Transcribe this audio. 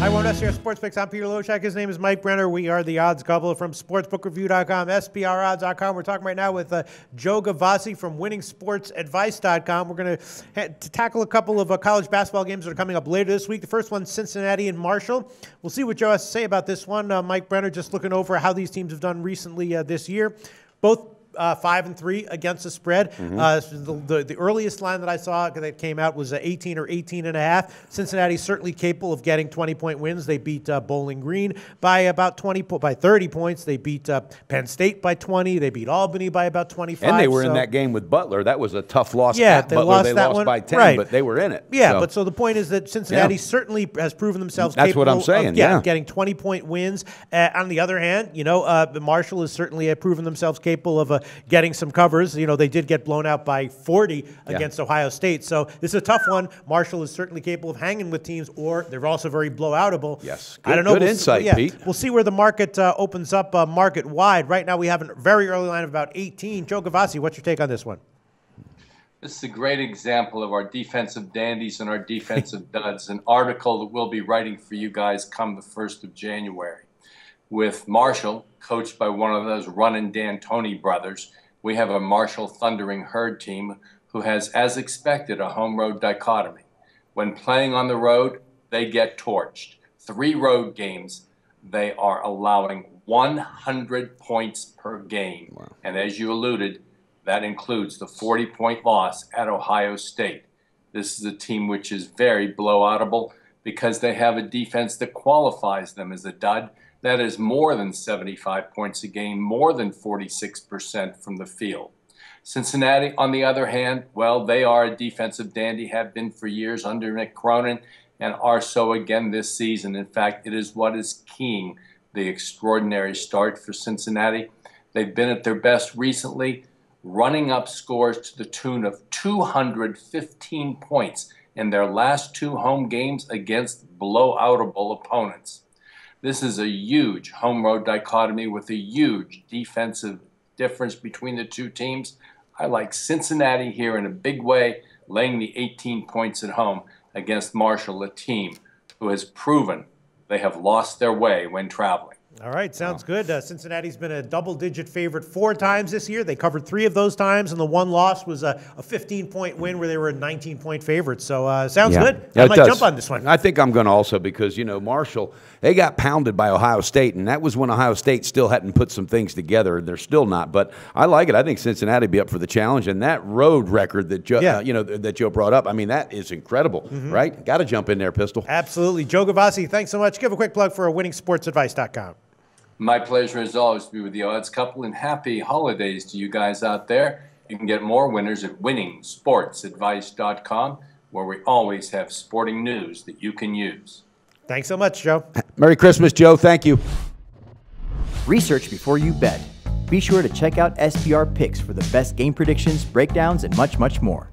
Hi, one SCR Sports Picks. I'm Peter Loshak. His name is Mike Brenner. We are the odds couple from sportsbookreview.com, SPRodds.com. We're talking right now with Joe Gavassi from winningsportsadvice.com. We're going to tackle a couple of college basketball games that are coming up later this week. The first one, Cincinnati and Marshall. We'll see what Joe has to say about this one. Mike Brenner just looking over how these teams have done recently this year. Both 5-3 against the spread. The earliest line that I saw that came out was 18 or 18.5. Cincinnati's certainly capable of getting 20-point wins. They beat Bowling Green by about 30 points. They beat Penn State by 20. They beat Albany by about 25. And they were in that game with Butler. That was a tough loss. Yeah, at Butler. They lost by 10, right. but they were in it. Yeah, but so the point is that Cincinnati certainly has proven themselves capable what I'm saying, of getting 20-point wins. On the other hand, Marshall has certainly proven themselves capable of getting some covers. They did get blown out by 40 against Ohio State. So this is a tough one. Marshall is certainly capable of hanging with teams, or they're also very blowoutable. Yes. I don't know. Good insight, Pete. We'll see where the market opens up market-wide. Right now we have a very early line of about 18. Joe Gavassi, what's your take on this one? This is a great example of our defensive dandies and our defensive duds, an article that we'll be writing for you guys come the 1st of January. With Marshall, coached by one of those running D'Antoni brothers, we have a Marshall Thundering Herd team who has, as expected, a home-road dichotomy. When playing on the road, they get torched. 3 road games, they are allowing 100 points per game. Wow. And as you alluded, that includes the 40-point loss at Ohio State. This is a team which is very blowoutable because they have a defense that qualifies them as a dud. That is more than 75 points a game, more than 46% from the field. Cincinnati, on the other hand, well, they are a defensive dandy, have been for years under Nick Cronin, and are so again this season. In fact, it is what is keying the extraordinary start for Cincinnati. They've been at their best recently, running up scores to the tune of 215 points in their last 2 home games against blowoutable opponents. This is a huge home-road dichotomy with a huge defensive difference between the two teams. I like Cincinnati here in a big way, laying the 18 points at home against Marshall, a team who has proven they have lost their way when traveling. All right, sounds good. Cincinnati's been a double-digit favorite 4 times this year. They covered 3 of those times, and the one loss was a 15-point win where they were a 19-point favorite. So sounds good. I might jump on this one. I think I'm going to also because, Marshall, they got pounded by Ohio State, and that was when Ohio State still hadn't put some things together. They're still not, but I like it. I think Cincinnati will be up for the challenge, and that road record that Joe, that Joe brought up, I mean, that is incredible, right? Got to jump in there, Pistol. Absolutely. Joe Gavassi, thanks so much. Give a quick plug for winningsportsadvice.com. My pleasure, as always, to be with the odds couple, and happy holidays to you guys out there. You can get more winners at winningsportsadvice.com, where we always have sporting news that you can use. Thanks so much, Joe. Merry Christmas, Joe. Thank you. Research before you bet. Be sure to check out SPR Picks for the best game predictions, breakdowns, and much, much more.